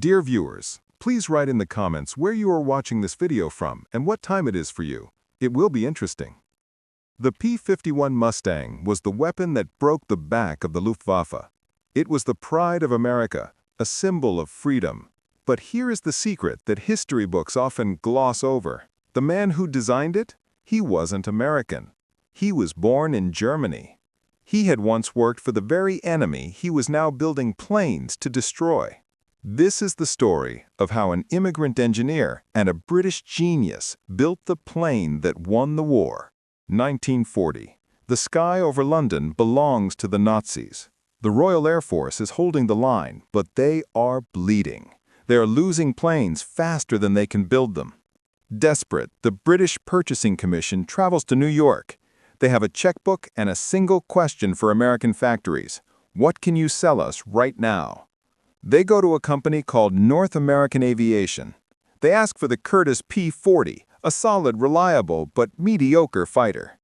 Dear viewers, please write in the comments where you are watching this video from and what time it is for you. It will be interesting. The P-51 Mustang was the weapon that broke the back of the Luftwaffe. It was the pride of America, a symbol of freedom. But here is the secret that history books often gloss over. The man who designed it? He wasn't American. He was born in Germany. He had once worked for the very enemy he was now building planes to destroy. This is the story of how an immigrant engineer and a British genius built the plane that won the war. 1940. The sky over London belongs to the Nazis. The Royal Air Force is holding the line, but they are bleeding. They are losing planes faster than they can build them. Desperate, the British Purchasing Commission travels to New York. They have a checkbook and a single question for American factories. What can you sell us right now? They go to a company called North American Aviation. They ask for the Curtiss P-40, a solid, reliable, but mediocre fighter.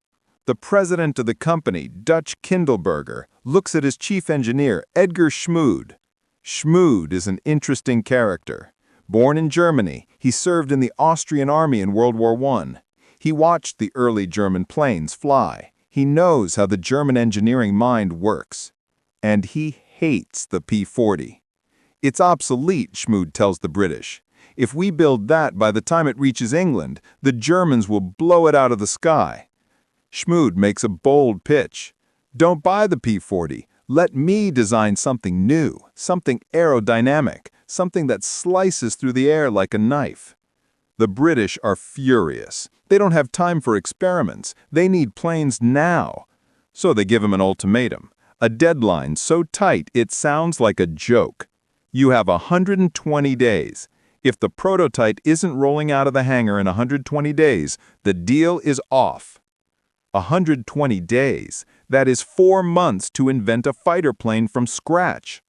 The president of the company, Dutch Kindleberger, looks at his chief engineer, Edgar Schmued. Schmued is an interesting character. Born in Germany, he served in the Austrian army in World War I. He watched the early German planes fly. He knows how the German engineering mind works. And he hates the P-40. It's obsolete, Schmued tells the British. If we build that by the time it reaches England, the Germans will blow it out of the sky. Schmued makes a bold pitch. Don't buy the P-40. Let me design something new, something aerodynamic, something that slices through the air like a knife. The British are furious. They don't have time for experiments. They need planes now. So they give him an ultimatum, a deadline so tight it sounds like a joke. You have 120 days. If the prototype isn't rolling out of the hangar in 120 days, the deal is off. 120 days. That is 4 months to invent a fighter plane from scratch.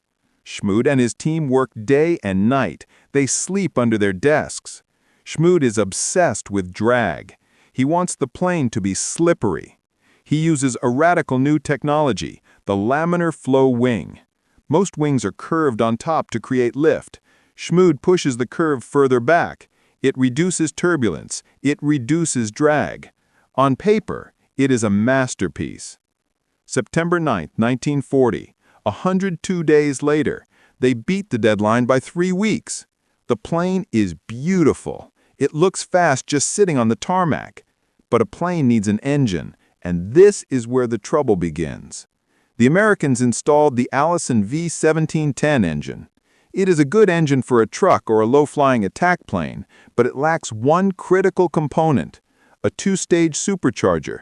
Schmued and his team work day and night. They sleep under their desks. Schmued is obsessed with drag. He wants the plane to be slippery. He uses a radical new technology, the laminar flow wing. Most wings are curved on top to create lift. Schmued pushes the curve further back. It reduces turbulence. It reduces drag. On paper, it is a masterpiece. September 9, 1940. 102 days later, they beat the deadline by 3 weeks. The plane is beautiful. It looks fast just sitting on the tarmac. But a plane needs an engine, and this is where the trouble begins. The Americans installed the Allison V1710 engine. It is a good engine for a truck or a low-flying attack plane, but it lacks one critical component, a 2-stage supercharger.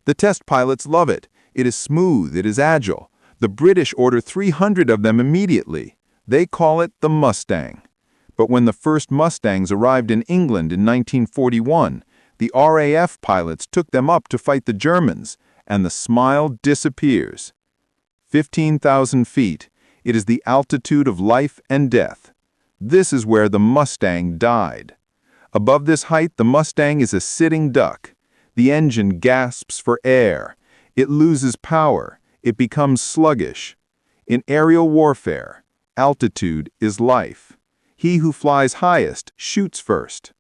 The test pilots love it. It is smooth, it is agile. The British order 300 of them immediately. They call it the Mustang. But when the first Mustangs arrived in England in 1941, the RAF pilots took them up to fight the Germans, and the smile disappears. 15,000 feet. It is the altitude of life and death. This is where the Mustang died. Above this height, the Mustang is a sitting duck. The engine gasps for air. It loses power. It becomes sluggish. In aerial warfare, altitude is life. He who flies highest shoots first.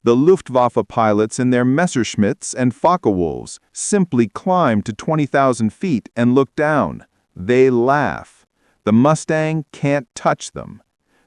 The Luftwaffe pilots in their Messerschmitts and Focke-Wulfs simply climb to 20,000 feet and look down. They laugh. The Mustang can't touch them.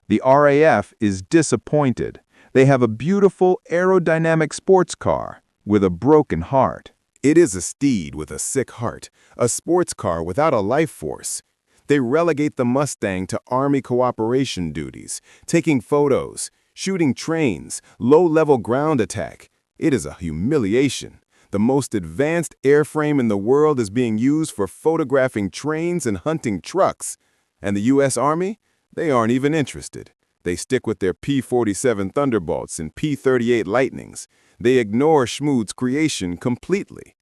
The RAF is disappointed. They have a beautiful aerodynamic sports car with a broken heart. It is a steed with a sick heart, a sports car without a life force. They relegate the Mustang to Army cooperation duties, taking photos, shooting trains, low-level ground attack. It is a humiliation. The most advanced airframe in the world is being used for photographing trains and hunting trucks. And the U.S. Army? They aren't even interested. They stick with their P-47 Thunderbolts and P-38 Lightnings. They ignore Schmued's creation completely.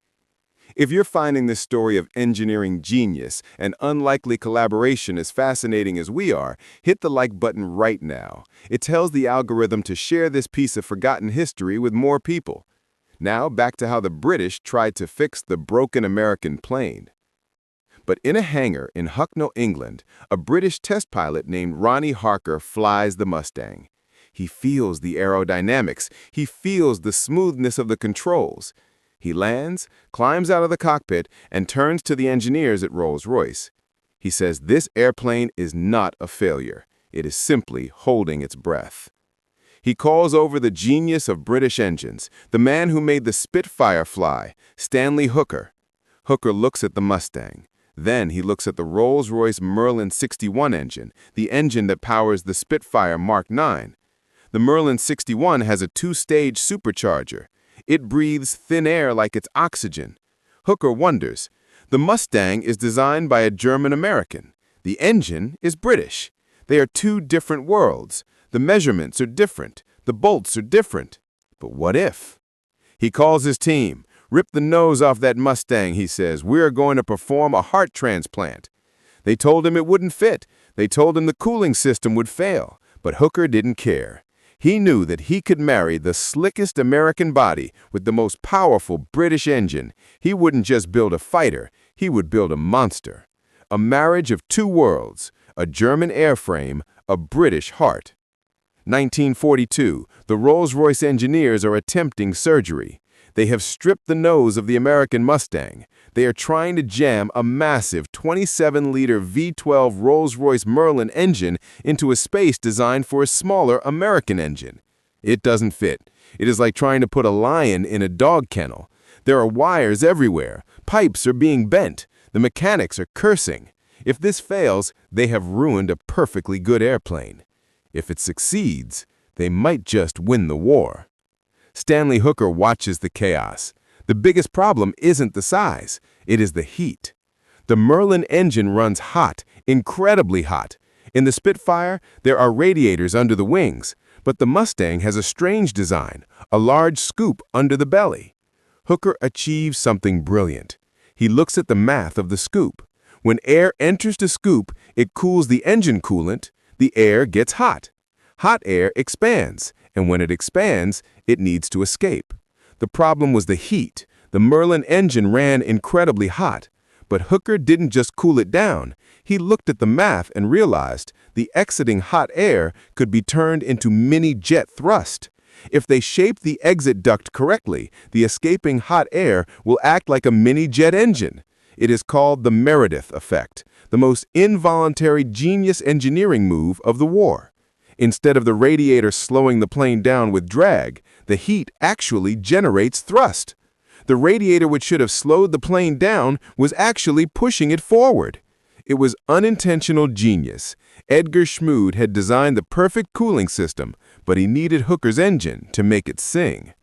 If you're finding this story of engineering genius and unlikely collaboration as fascinating as we are, hit the like button right now. It tells the algorithm to share this piece of forgotten history with more people. Now back to how the British tried to fix the broken American plane. But in a hangar in Hucknall, England, a British test pilot named Ronnie Harker flies the Mustang. He feels the aerodynamics. He feels the smoothness of the controls. He lands, climbs out of the cockpit, and turns to the engineers at Rolls-Royce. He says this airplane is not a failure. It is simply holding its breath. He calls over the genius of British engines, the man who made the Spitfire fly, Stanley Hooker. Hooker looks at the Mustang. Then he looks at the Rolls-Royce Merlin 61 engine, the engine that powers the Spitfire Mark IX. The Merlin 61 has a two-stage supercharger. It breathes thin air like it's oxygen. Hooker wonders, the Mustang is designed by a German American. The engine is British. They are two different worlds. The measurements are different. The bolts are different. But what if? He calls his team. Rip the nose off that Mustang, he says. We are going to perform a heart transplant. They told him it wouldn't fit. They told him the cooling system would fail. But Hooker didn't care. He knew that he could marry the slickest American body with the most powerful British engine. He wouldn't just build a fighter, he would build a monster. A marriage of two worlds, a German airframe, a British heart. 1942, the Rolls-Royce engineers are attempting surgery. They have stripped the nose of the American Mustang. They are trying to jam a massive 27-liter V12 Rolls-Royce Merlin engine into a space designed for a smaller American engine. It doesn't fit. It is like trying to put a lion in a dog kennel. There are wires everywhere. Pipes are being bent. The mechanics are cursing. If this fails, they have ruined a perfectly good airplane. If it succeeds, they might just win the war. Stanley Hooker watches the chaos. The biggest problem isn't the size, it is the heat. The Merlin engine runs hot, incredibly hot. In the Spitfire, there are radiators under the wings, but the Mustang has a strange design, a large scoop under the belly. Hooker achieves something brilliant. He looks at the math of the scoop. When air enters the scoop, it cools the engine coolant. The air gets hot. Hot air expands, and when it expands, it needs to escape. The problem was the heat. The Merlin engine ran incredibly hot, but Hooker didn't just cool it down. He looked at the math and realized the exiting hot air could be turned into mini-jet thrust. If they shape the exit duct correctly, the escaping hot air will act like a mini-jet engine. It is called the Meredith Effect, the most involuntary genius engineering move of the war. Instead of the radiator slowing the plane down with drag, the heat actually generates thrust. The radiator which should have slowed the plane down was actually pushing it forward. It was unintentional genius. Edgar Schmued had designed the perfect cooling system, but he needed Hooker's engine to make it sing.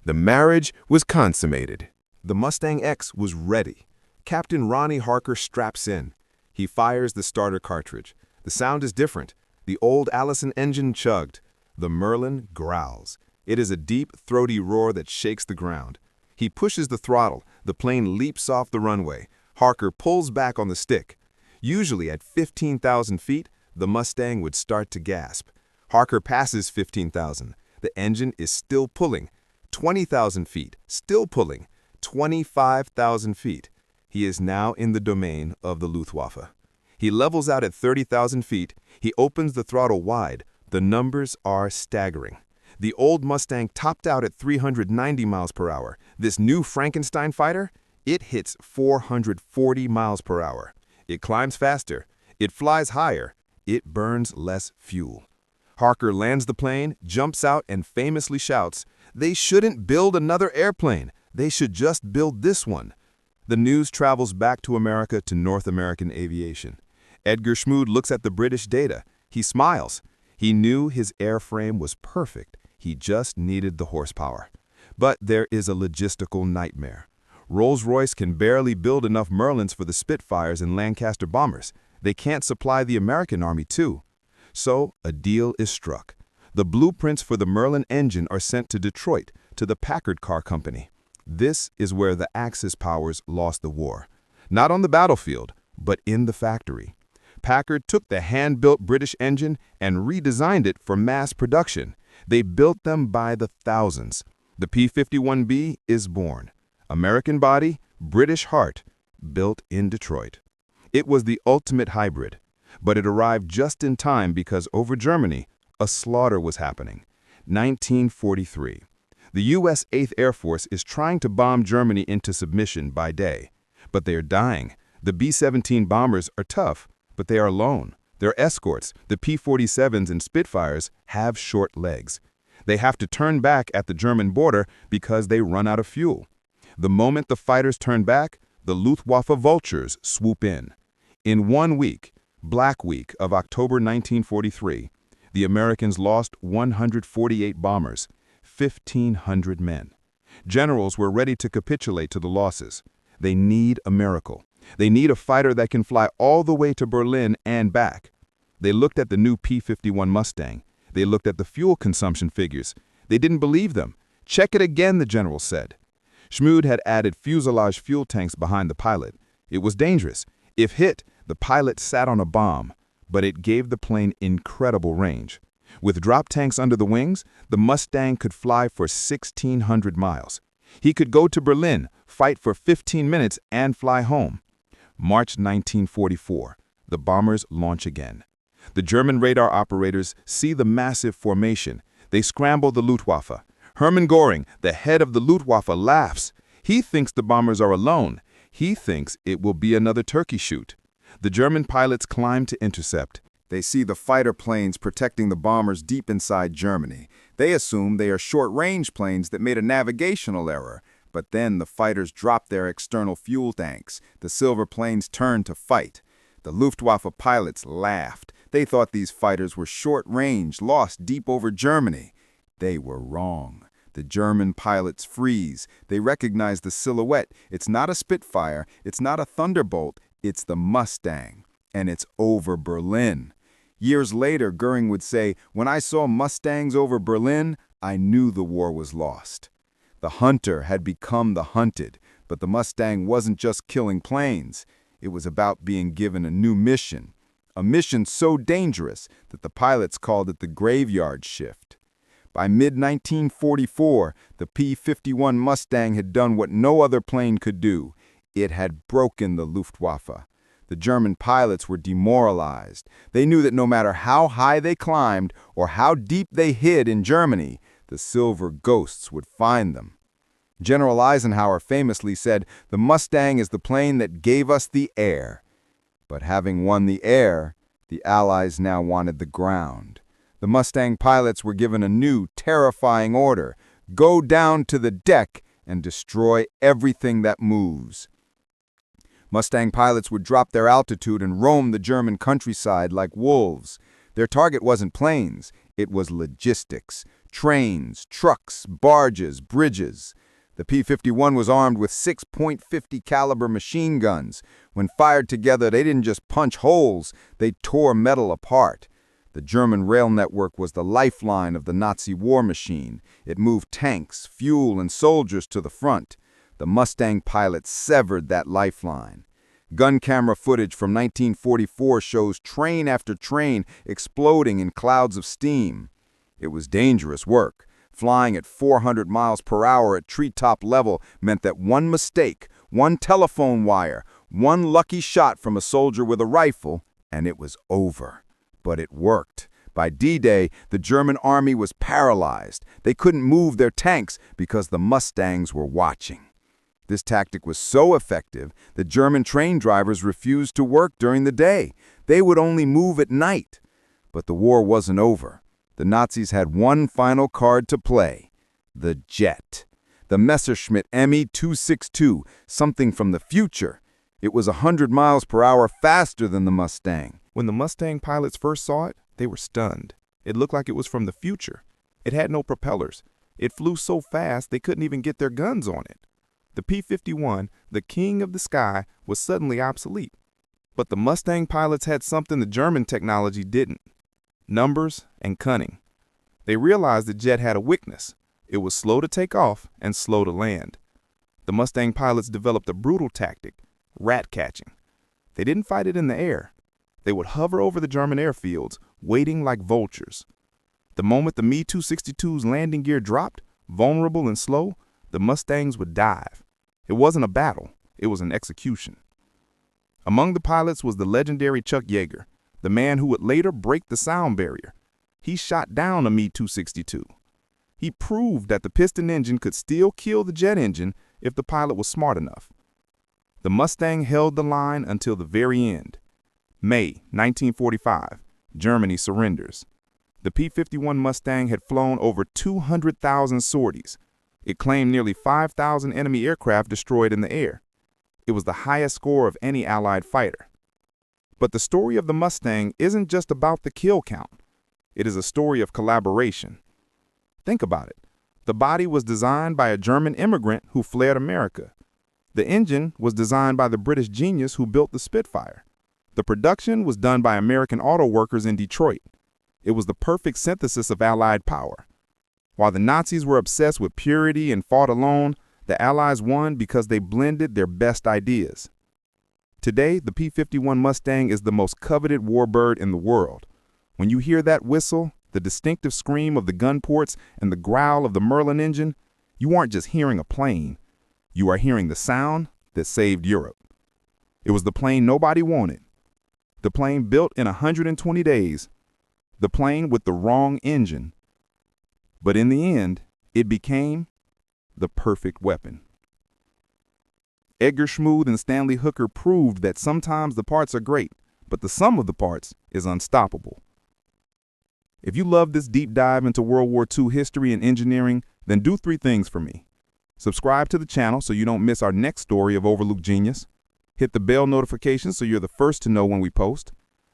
The marriage was consummated. The Mustang X was ready. Captain Ronnie Harker straps in. He fires the starter cartridge. The sound is different. The old Allison engine chugged. The Merlin growls. It is a deep, throaty roar that shakes the ground. He pushes the throttle. The plane leaps off the runway. Harker pulls back on the stick. Usually at 15,000 feet, the Mustang would start to gasp. Harker passes 15,000. The engine is still pulling. 20,000 feet, still pulling. 25,000 feet. He is now in the domain of the Luftwaffe. He levels out at 30,000 feet. He opens the throttle wide. The numbers are staggering. The old Mustang topped out at 390 miles per hour. This new Frankenstein fighter, it hits 440 miles per hour. It climbs faster. It flies higher. It burns less fuel. Harker lands the plane, jumps out, and famously shouts, "They shouldn't build another airplane. They should just build this one." The news travels back to America, to North American aviation. Edgar Schmued looks at the British data. He smiles. He knew his airframe was perfect. He just needed the horsepower. But there is a logistical nightmare. Rolls-Royce can barely build enough Merlins for the Spitfires and Lancaster bombers. They can't supply the American Army too. So a deal is struck. The blueprints for the Merlin engine are sent to Detroit, to the Packard car company. This is where the Axis powers lost the war. Not on the battlefield, but in the factory. Packard took the hand-built British engine and redesigned it for mass production. They built them by the thousands. The P-51B is born. American body, British heart, built in Detroit. It was the ultimate hybrid, but it arrived just in time because over Germany, a slaughter was happening. 1943. The U.S. 8th Air Force is trying to bomb Germany into submission by day, but they are dying. The B-17 bombers are tough, but they are alone. Their escorts, the P-47s and Spitfires, have short legs. They have to turn back at the German border because they run out of fuel. The moment the fighters turn back, the Luftwaffe vultures swoop in. In 1 week, Black Week of October 1943, the Americans lost 148 bombers, 1,500 men. Generals were ready to capitulate to the losses. They need a miracle. They need a fighter that can fly all the way to Berlin and back. They looked at the new P-51 Mustang. They looked at the fuel consumption figures. They didn't believe them. "Check it again," the general said. Schmued had added fuselage fuel tanks behind the pilot. It was dangerous. If hit, the pilot sat on a bomb, but it gave the plane incredible range. With drop tanks under the wings, the Mustang could fly for 1,600 miles. He could go to Berlin, fight for 15 minutes, and fly home. March 1944, the bombers launch again. The German radar operators see the massive formation. They scramble the Luftwaffe. Hermann Göring, the head of the Luftwaffe, laughs. He thinks the bombers are alone. He thinks it will be another turkey shoot. The German pilots climb to intercept. They see the fighter planes protecting the bombers deep inside Germany. They assume they are short-range planes that made a navigational error. But then the fighters drop their external fuel tanks. The silver planes turn to fight. The Luftwaffe pilots laughed. They thought these fighters were short-range, lost deep over Germany. They were wrong. The German pilots freeze. They recognize the silhouette. It's not a Spitfire. It's not a Thunderbolt. It's the Mustang. And it's over Berlin. Years later, Göring would say, "When I saw Mustangs over Berlin, I knew the war was lost." The hunter had become the hunted, but the Mustang wasn't just killing planes. It was about being given a new mission, a mission so dangerous that the pilots called it the graveyard shift. By mid-1944, the P-51 Mustang had done what no other plane could do. It had broken the Luftwaffe. The German pilots were demoralized. They knew that no matter how high they climbed or how deep they hid in Germany, the silver ghosts would find them. General Eisenhower famously said, "The Mustang is the plane that gave us the air." But having won the air, the Allies now wanted the ground. The Mustang pilots were given a new, terrifying order: go down to the deck and destroy everything that moves. Mustang pilots would drop their altitude and roam the German countryside like wolves. Their target wasn't planes, it was logistics. Trains, trucks, barges, bridges. The P-51 was armed with 6.50 caliber machine guns. When fired together, they didn't just punch holes, they tore metal apart. The German rail network was the lifeline of the Nazi war machine. It moved tanks, fuel, and soldiers to the front. The Mustang pilots severed that lifeline. Gun camera footage from 1944 shows train after train exploding in clouds of steam. It was dangerous work. Flying at 400 miles per hour at treetop level meant that one mistake, one telephone wire, one lucky shot from a soldier with a rifle, and it was over. But it worked. By D-Day, the German army was paralyzed. They couldn't move their tanks because the Mustangs were watching. This tactic was so effective that German train drivers refused to work during the day. They would only move at night. But the war wasn't over. The Nazis had one final card to play: the jet. The Messerschmitt Me-262, something from the future. It was 100 miles per hour faster than the Mustang. When the Mustang pilots first saw it, they were stunned. It looked like it was from the future. It had no propellers. It flew so fast they couldn't even get their guns on it. The P-51, the king of the sky, was suddenly obsolete. But the Mustang pilots had something the German technology didn't: numbers and cunning. They realized the jet had a weakness. It was slow to take off and slow to land. The Mustang pilots developed a brutal tactic: rat catching. They didn't fight it in the air. They would hover over the German airfields, waiting like vultures. The moment the Me-262's landing gear dropped, vulnerable and slow, the Mustangs would dive. It wasn't a battle, it was an execution. Among the pilots was the legendary Chuck Yeager, the man who would later break the sound barrier. He shot down a Me-262. He proved that the piston engine could still kill the jet engine if the pilot was smart enough. The Mustang held the line until the very end. May 1945, Germany surrenders. The P-51 Mustang had flown over 200,000 sorties. It claimed nearly 5,000 enemy aircraft destroyed in the air. It was the highest score of any Allied fighter. But the story of the Mustang isn't just about the kill count. It is a story of collaboration. Think about it. The body was designed by a German immigrant who fled America. The engine was designed by the British genius who built the Spitfire. The production was done by American auto workers in Detroit. It was the perfect synthesis of Allied power. While the Nazis were obsessed with purity and fought alone, the Allies won because they blended their best ideas. Today, the P-51 Mustang is the most coveted warbird in the world. When you hear that whistle, the distinctive scream of the gun ports, and the growl of the Merlin engine, you aren't just hearing a plane. You are hearing the sound that saved Europe. It was the plane nobody wanted. The plane built in 120 days. The plane with the wrong engine. But in the end, it became the perfect weapon. Edgar Schmued and Stanley Hooker proved that sometimes the parts are great, but the sum of the parts is unstoppable. If you love this deep dive into World War II history and engineering, then do 3 things for me. Subscribe to the channel so you don't miss our next story of overlooked genius. Hit the bell notification so you're the first to know when we post.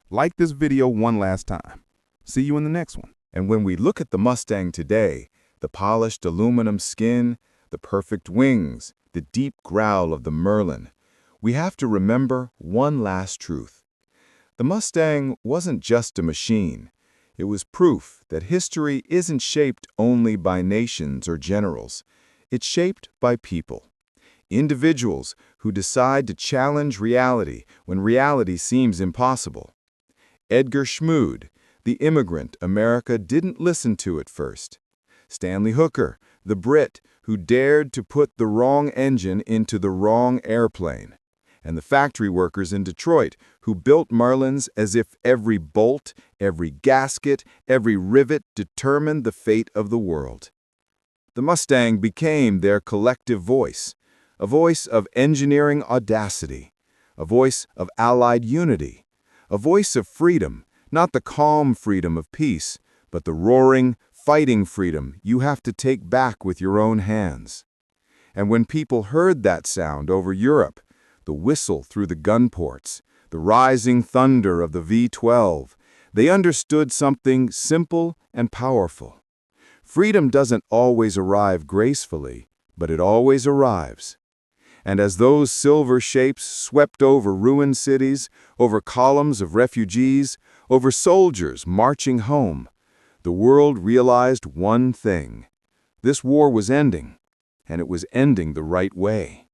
Like this video one last time. See you in the next one. And when we look at the Mustang today, the polished aluminum skin, the perfect wings, the deep growl of the Merlin, we have to remember one last truth. The Mustang wasn't just a machine. It was proof that history isn't shaped only by nations or generals. It's shaped by people. Individuals who decide to challenge reality when reality seems impossible. Edgar Schmued, the immigrant America didn't listen to at first. Stanley Hooker, the Brit who dared to put the wrong engine into the wrong airplane. And the factory workers in Detroit who built Merlins as if every bolt, every gasket, every rivet determined the fate of the world. The Mustang became their collective voice, a voice of engineering audacity, a voice of Allied unity, a voice of freedom, not the calm freedom of peace, but the roaring, fighting freedom you have to take back with your own hands. And when people heard that sound over Europe, the whistle through the gun ports, the rising thunder of the V-12, they understood something simple and powerful. Freedom doesn't always arrive gracefully, but it always arrives. And as those silver shapes swept over ruined cities, over columns of refugees, over soldiers marching home, the world realized one thing. This war was ending, and it was ending the right way.